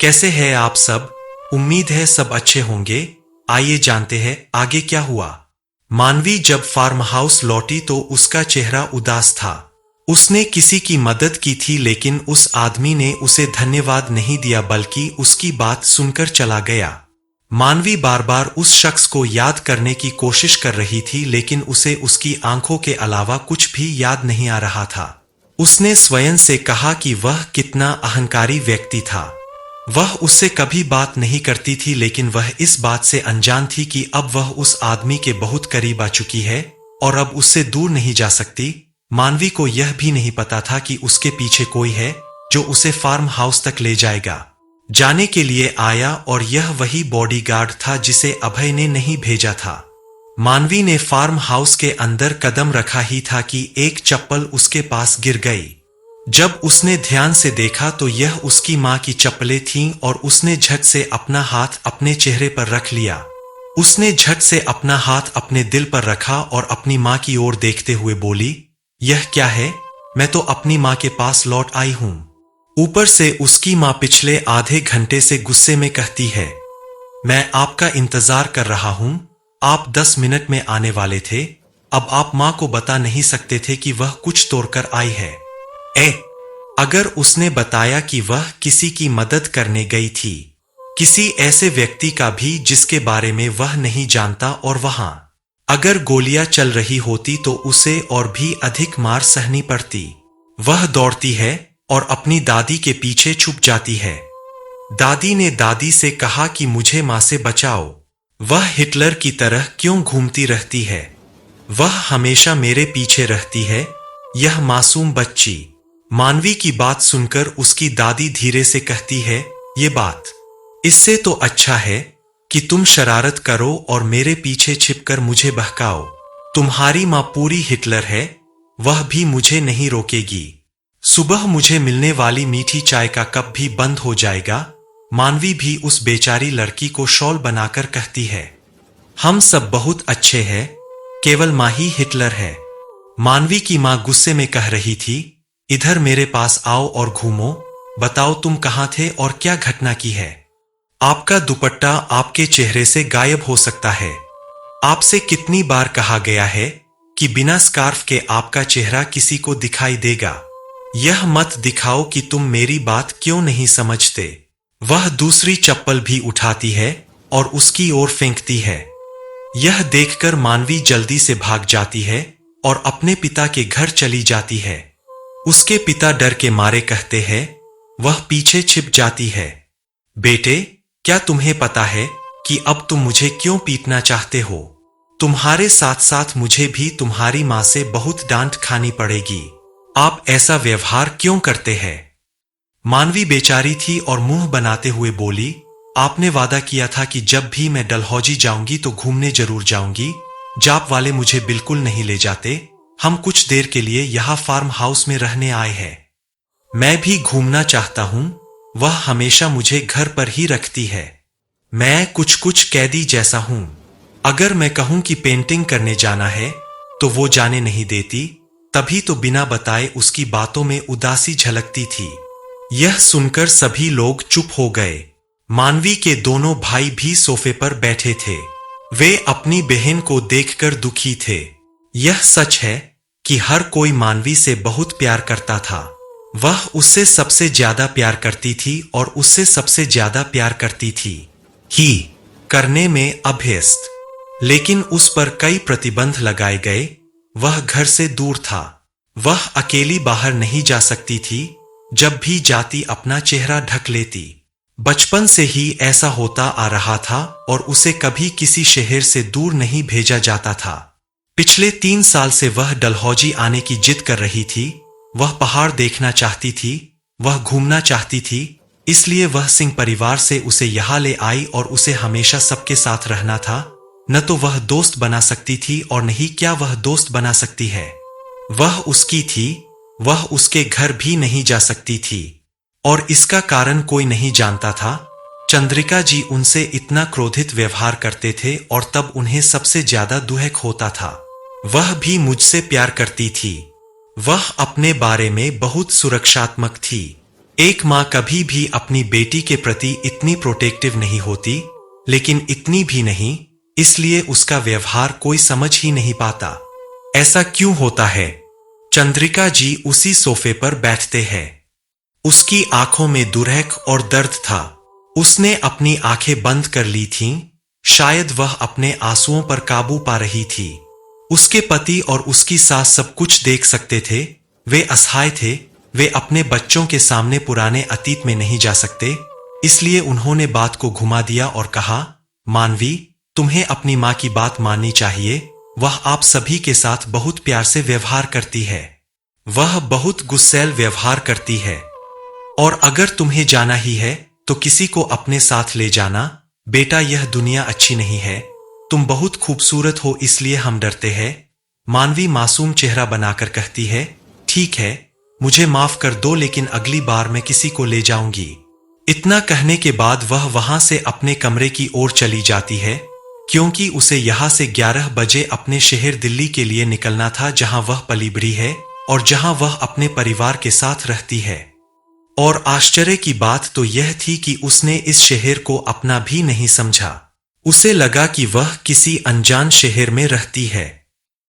कैसे हैं आप सब? उम्मीद है सब अच्छे होंगे। आइए जानते हैं आगे क्या हुआ। मानवी जब फार्म हाउस लौटी तो उसका चेहरा उदास था। उसने किसी की मदद की थी लेकिन उस आदमी ने उसे धन्यवाद नहीं दिया बल्कि उसकी बात सुनकर चला गया। मानवी बार बार उस शख्स को याद करने की कोशिश कर रही थी लेकिन उसे उसकी आंखों के अलावा कुछ भी याद नहीं आ रहा था। उसने स्वयं से कहा कि वह कितना अहंकारी व्यक्ति था। वह उससे कभी बात नहीं करती थी लेकिन वह इस बात से अनजान थी कि अब वह उस आदमी के बहुत करीब आ चुकी है और अब उससे दूर नहीं जा सकती। मानवी को यह भी नहीं पता था कि उसके पीछे कोई है जो उसे फार्म हाउस तक ले जाएगा। जाने के लिए आया और यह वही बॉडीगार्ड था जिसे अभय ने नहीं भेजा था। मानवी ने फार्म हाउस के अंदर कदम रखा ही था कि एक चप्पल उसके पास गिर गई। जब उसने ध्यान से देखा तो यह उसकी मां की चप्पलें थीं और उसने झट से अपना हाथ अपने चेहरे पर रख लिया। उसने झट से अपना हाथ अपने दिल पर रखा और अपनी मां की ओर देखते हुए बोली, यह क्या है? मैं तो अपनी मां के पास लौट आई हूं। ऊपर से उसकी मां पिछले आधे घंटे से गुस्से में कहती है, मैं आपका इंतजार कर रहा हूं, आप 10 मिनट में आने वाले थे, अब आप मां को बता नहीं सकते थे कि वह कुछ तोड़कर आई है। अगर उसने बताया कि वह किसी की मदद करने गई थी, किसी ऐसे व्यक्ति का भी जिसके बारे में वह नहीं जानता, और वहां अगर गोलियां चल रही होती तो उसे और भी अधिक मार सहनी पड़ती। वह दौड़ती है और अपनी दादी के पीछे छुप जाती है। दादी ने दादी से कहा कि मुझे मां से बचाओ। वह हिटलर की तरह क्यों घूमती रहती है? वह हमेशा मेरे पीछे रहती है, यह मासूम बच्ची। मानवी की बात सुनकर उसकी दादी धीरे से कहती है, ये बात इससे तो अच्छा है कि तुम शरारत करो और मेरे पीछे छिपकर मुझे बहकाओ। तुम्हारी मां पूरी हिटलर है, वह भी मुझे नहीं रोकेगी। सुबह मुझे मिलने वाली मीठी चाय का कप भी बंद हो जाएगा। मानवी भी उस बेचारी लड़की को शॉल बनाकर कहती है, हम सब बहुत अच्छे हैं, केवल मां ही हिटलर है। मानवी की मां गुस्से में कह रही थी, इधर मेरे पास आओ और घूमो, बताओ तुम कहां थे और क्या घटना की है। आपका दुपट्टा आपके चेहरे से गायब हो सकता है। आपसे कितनी बार कहा गया है कि बिना स्कार्फ के आपका चेहरा किसी को दिखाई देगा। यह मत दिखाओ कि तुम मेरी बात क्यों नहीं समझते। वह दूसरी चप्पल भी उठाती है और उसकी ओर फेंकती है। यह देखकर मानवी जल्दी से भाग जाती है और अपने पिता के घर चली जाती है। उसके पिता डर के मारे कहते हैं, वह पीछे छिप जाती है। बेटे, क्या तुम्हें पता है कि अब तुम मुझे क्यों पीटना चाहते हो? तुम्हारे साथ साथ मुझे भी तुम्हारी मां से बहुत डांट खानी पड़ेगी। आप ऐसा व्यवहार क्यों करते हैं? मानवी बेचारी थी और मुंह बनाते हुए बोली, आपने वादा किया था कि जब भी मैं डलहौजी जाऊंगी तो घूमने जरूर जाऊंगी। जाप वाले मुझे बिल्कुल नहीं ले जाते। हम कुछ देर के लिए यहाँ फार्म हाउस में रहने आए हैं। मैं भी घूमना चाहता हूं, वह हमेशा मुझे घर पर ही रखती है। मैं कुछ कैदी जैसा हूं। अगर मैं कहूं कि पेंटिंग करने जाना है तो वो जाने नहीं देती। तभी तो बिना बताए उसकी बातों में उदासी झलकती थी। यह सुनकर सभी लोग चुप हो गए। मानवी के दोनों भाई भी सोफे पर बैठे थे। वे अपनी बहन को देखकर दुखी थे। यह सच है कि हर कोई मानवी से बहुत प्यार करता था। वह उससे सबसे ज्यादा प्यार करती थी और उससे सबसे ज्यादा प्यार करती थी ही करने में अभ्यस्त। लेकिन उस पर कई प्रतिबंध लगाए गए। वह घर से दूर था। वह अकेली बाहर नहीं जा सकती थी। जब भी जाती अपना चेहरा ढक लेती। बचपन से ही ऐसा होता आ रहा था और उसे कभी किसी शहर से दूर नहीं भेजा जाता था। पिछले 3 साल से वह डलहौजी आने की जिद कर रही थी। वह पहाड़ देखना चाहती थी, वह घूमना चाहती थी। इसलिए वह सिंह परिवार से उसे यहाँ ले आई और उसे हमेशा सबके साथ रहना था। न तो वह दोस्त बना सकती थी और नहीं क्या वह दोस्त बना सकती है। वह उसकी थी, वह उसके घर भी नहीं जा सकती थी और इसका कारण कोई नहीं जानता था। चंद्रिका जी उनसे इतना क्रोधित व्यवहार करते थे और तब उन्हें सबसे ज्यादा दुहक होता था। वह भी मुझसे प्यार करती थी। वह अपने बारे में बहुत सुरक्षात्मक थी। एक माँ कभी भी अपनी बेटी के प्रति इतनी प्रोटेक्टिव नहीं होती, लेकिन इतनी भी नहीं, इसलिए उसका व्यवहार कोई समझ ही नहीं पाता। ऐसा क्यों होता है? चंद्रिका जी उसी सोफे पर बैठते हैं। उसकी आंखों में दुरहक और दर्द था। उसने अपनी आंखें बंद कर ली थीं, शायद वह अपने आंसुओं पर काबू पा रही थी। उसके पति और उसकी सास सब कुछ देख सकते थे। वे असहाय थे। वे अपने बच्चों के सामने पुराने अतीत में नहीं जा सकते, इसलिए उन्होंने बात को घुमा दिया और कहा, मानवी, तुम्हें अपनी माँ की बात माननी चाहिए। वह आप सभी के साथ बहुत प्यार से व्यवहार करती है। वह बहुत गुस्सैल व्यवहार करती है। और अगर तुम्हें जाना ही है तो किसी को अपने साथ ले जाना। बेटा, यह दुनिया अच्छी नहीं है। तुम बहुत खूबसूरत हो, इसलिए हम डरते हैं। मानवी मासूम चेहरा बनाकर कहती है, ठीक है, मुझे माफ कर दो, लेकिन अगली बार मैं किसी को ले जाऊंगी। इतना कहने के बाद वह वहां से अपने कमरे की ओर चली जाती है, क्योंकि उसे यहां से 11 बजे अपने शहर दिल्ली के लिए निकलना था, जहां वह पली बढ़ी है और जहां वह अपने परिवार के साथ रहती है। और आश्चर्य की बात तो यह थी कि उसने इस शहर को अपना भी नहीं समझा। उसे लगा कि वह किसी अनजान शहर में रहती है।